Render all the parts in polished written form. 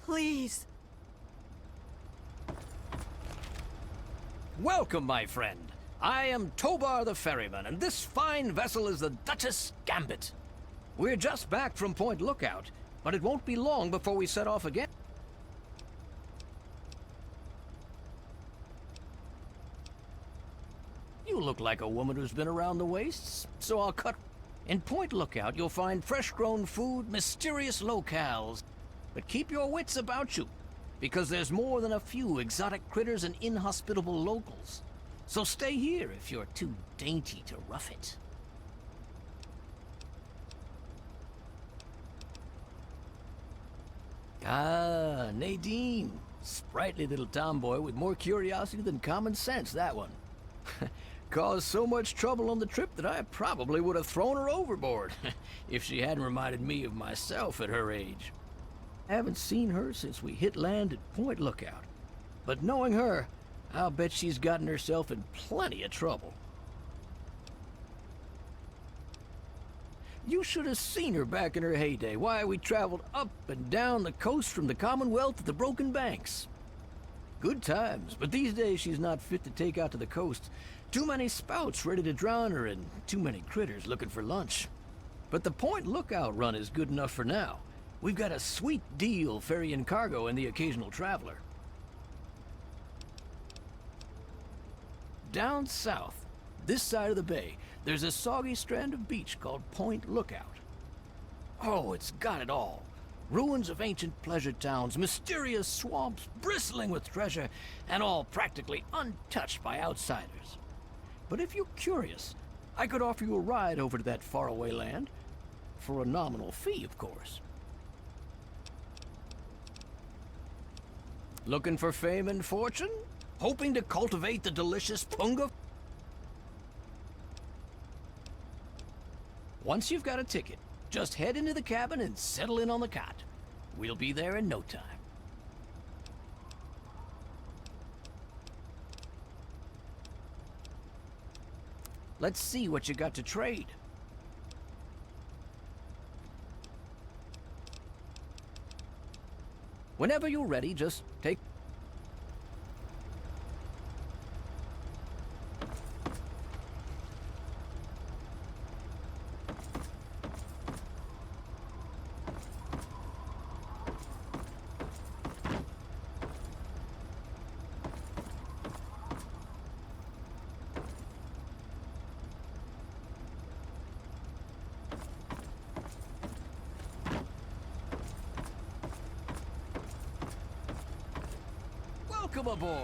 Please. Welcome, my friend. I am Tobar the ferryman, and this fine vessel is the Duchess Gambit. We're just back from Point Lookout, but it won't be long before we set off again. You look like a woman who's been around the wastes, so I'll cut. In Point Lookout, you'll find fresh-grown food, mysterious locales. But keep your wits about you, because there's more than a few exotic critters and inhospitable locals. So stay here if you're too dainty to rough it. Ah, Nadine. Sprightly little tomboy with more curiosity than common sense, that one. Caused so much trouble on the trip that I probably would have thrown her overboard if she hadn't reminded me of myself at her age. I haven't seen her since we hit land at Point Lookout. But knowing her, I'll bet she's gotten herself in plenty of trouble. You should have seen her back in her heyday. Why, we traveled up and down the coast from the Commonwealth to the Broken Banks. Good times, but these days she's not fit to take out to the coast. Too many spouts ready to drown her and too many critters looking for lunch. But the Point Lookout run is good enough for now. We've got a sweet deal ferrying cargo and the occasional traveler. Down south, this side of the bay, there's a soggy strand of beach called Point Lookout. Oh, it's got it all. Ruins of ancient pleasure towns, mysterious swamps bristling with treasure, and all practically untouched by outsiders. But if you're curious, I could offer you a ride over to that faraway land. For a nominal fee, of course. Looking for fame and fortune? Hoping to cultivate the delicious punga? Once you've got a ticket, just head into the cabin and settle in on the cot. We'll be there in no time. Let's see what you got to trade. Whenever you're ready, just take... Welcome aboard!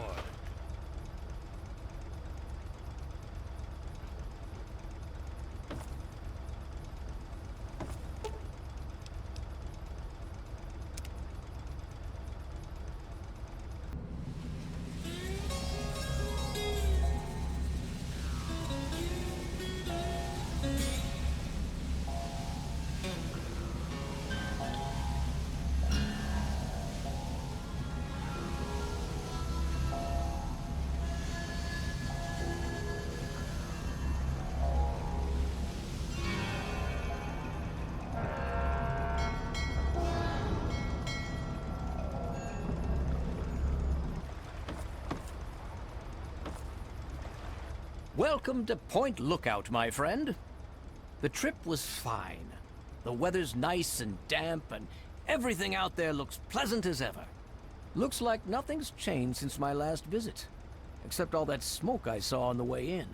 Welcome to Point Lookout, my friend. The trip was fine. The weather's nice and damp, and everything out there looks pleasant as ever. Looks like nothing's changed since my last visit, except all that smoke I saw on the way in.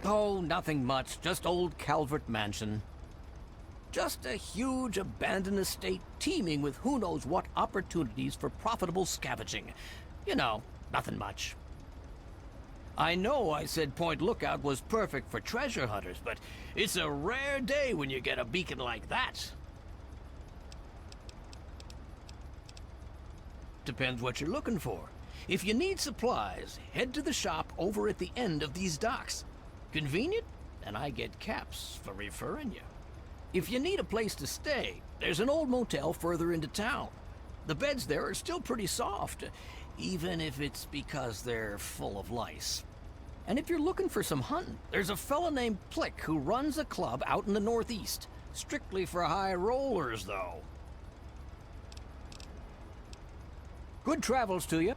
Oh, nothing much, just old Calvert Mansion. Just a huge abandoned estate teeming with who knows what opportunities for profitable scavenging. You know, nothing much. I know I said Point Lookout was perfect for treasure hunters, but it's a rare day when you get a beacon like that. Depends what you're looking for. If you need supplies, head to the shop over at the end of these docks. Convenient, and I get caps for referring you. If you need a place to stay, there's an old motel further into town. The beds there are still pretty soft, even if it's because they're full of lice. And if you're looking for some hunting, there's a fella named Plick who runs a club out in the northeast. Strictly for high rollers, though. Good travels to you.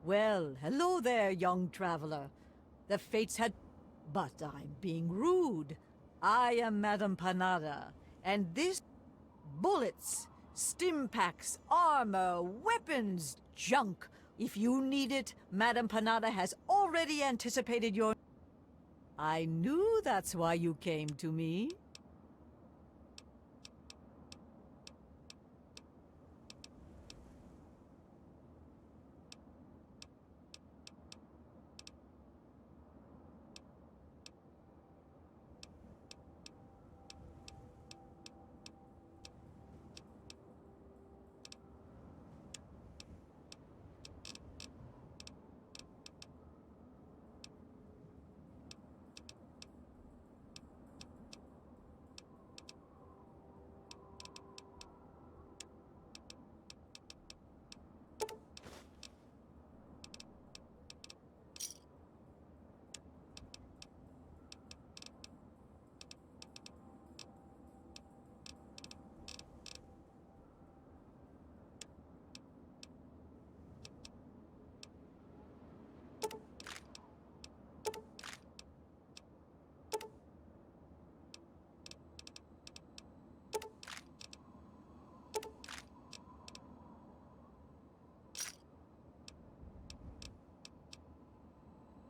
Well, hello there, young traveler. The fates had... But I'm being rude. I am Madame Panada, and this... Bullets, stim packs, armor, weapons, junk. If you need it, Madame Panada has already anticipated your... I knew that's why you came to me.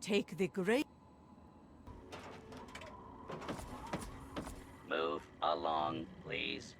Take the great... Move along, please.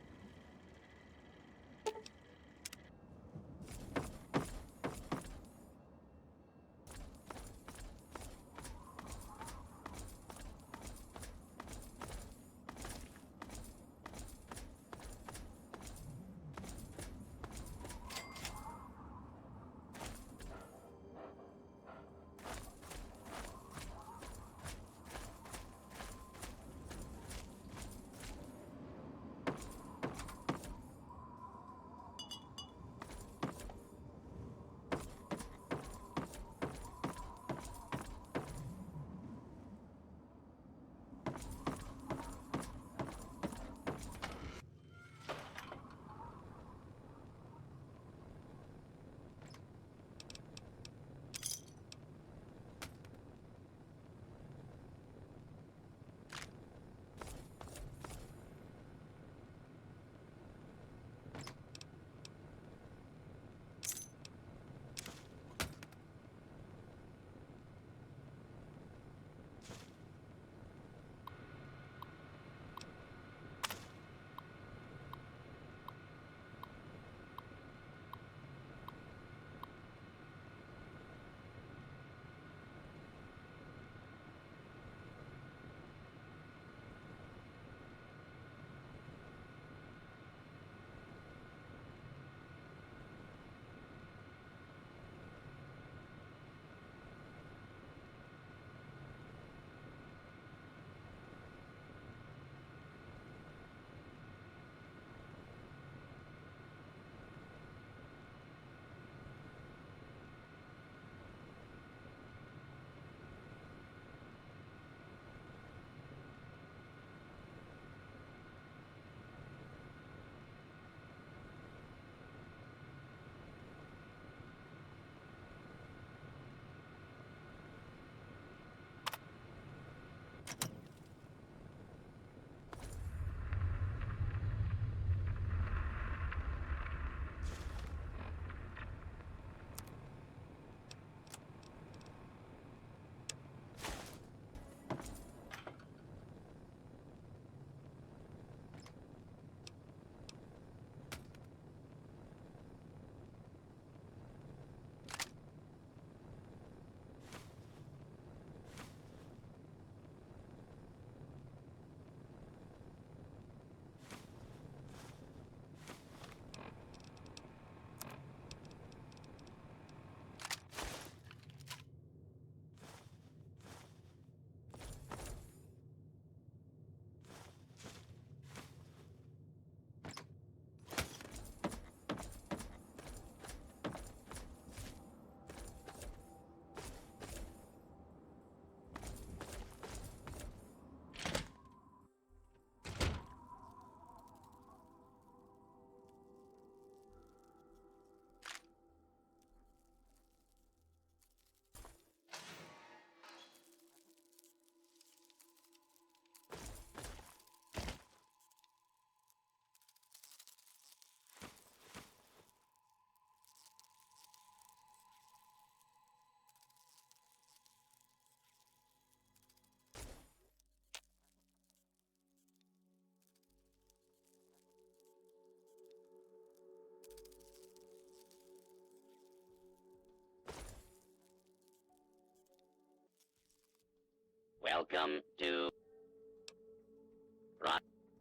Welcome to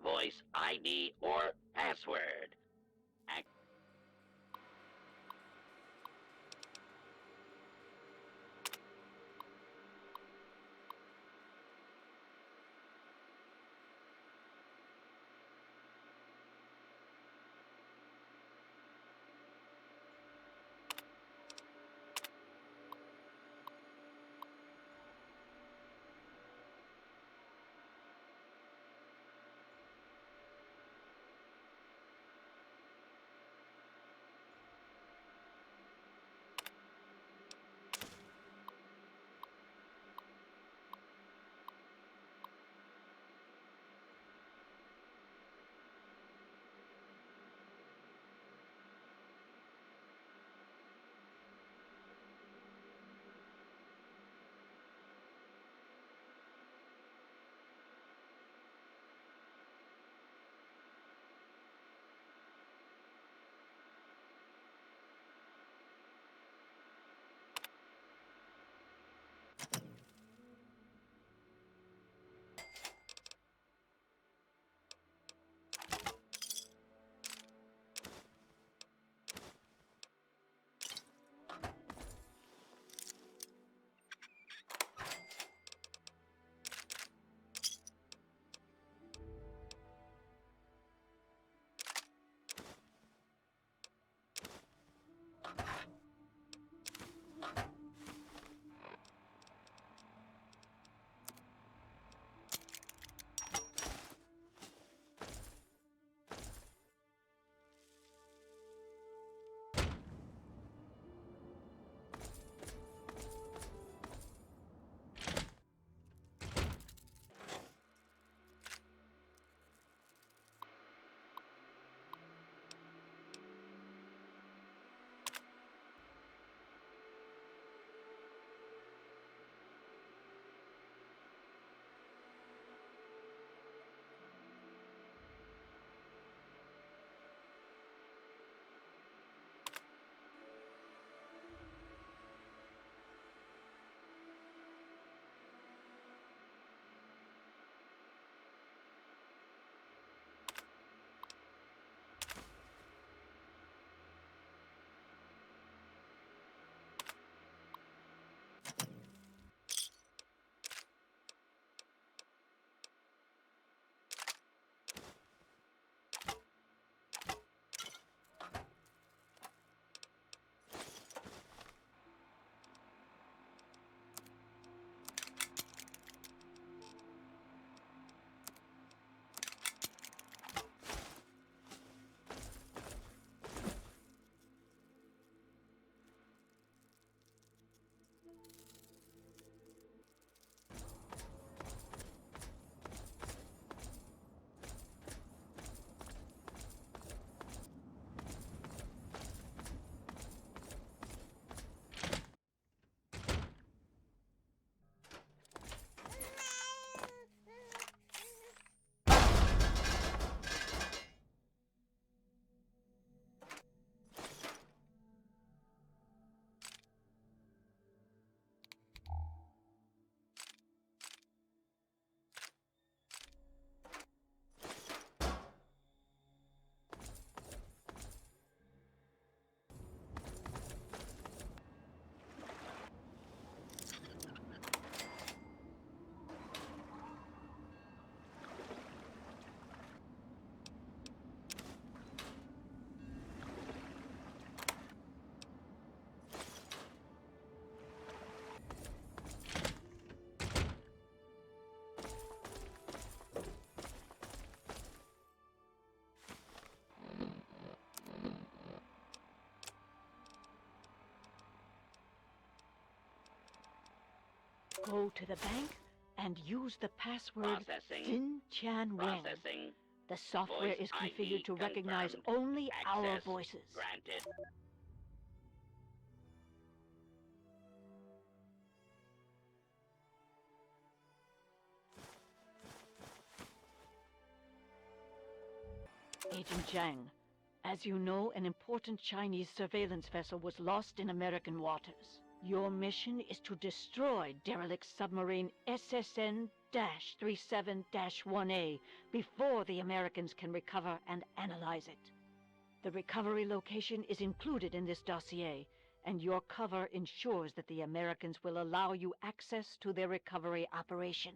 voice ID or password. Go to the bank and use the password Processing. Xin Chan Wen. Processing. The software Voice is configured ID to recognize confirmed. only our Access voices. Granted. Agent Zhang, as you know, an important Chinese surveillance vessel was lost in American waters. Your mission is to destroy derelict submarine SSN-37-1A before the Americans can recover and analyze it. The recovery location is included in this dossier, and your cover ensures that the Americans will allow you access to their recovery operation.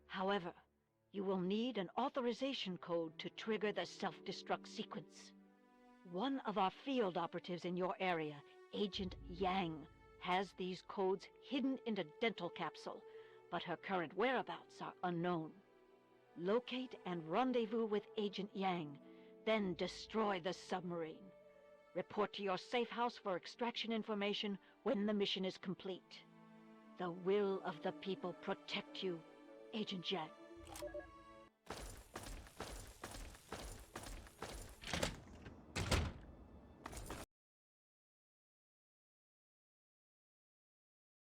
However, you will need an authorization code to trigger the self-destruct sequence. One of our field operatives in your area, Agent Yang, has these codes hidden in a dental capsule, but her current whereabouts are unknown. Locate and rendezvous with Agent Yang, then destroy the submarine. Report to your safe house for extraction information when the mission is complete. The will of the people protect you, Agent Yang.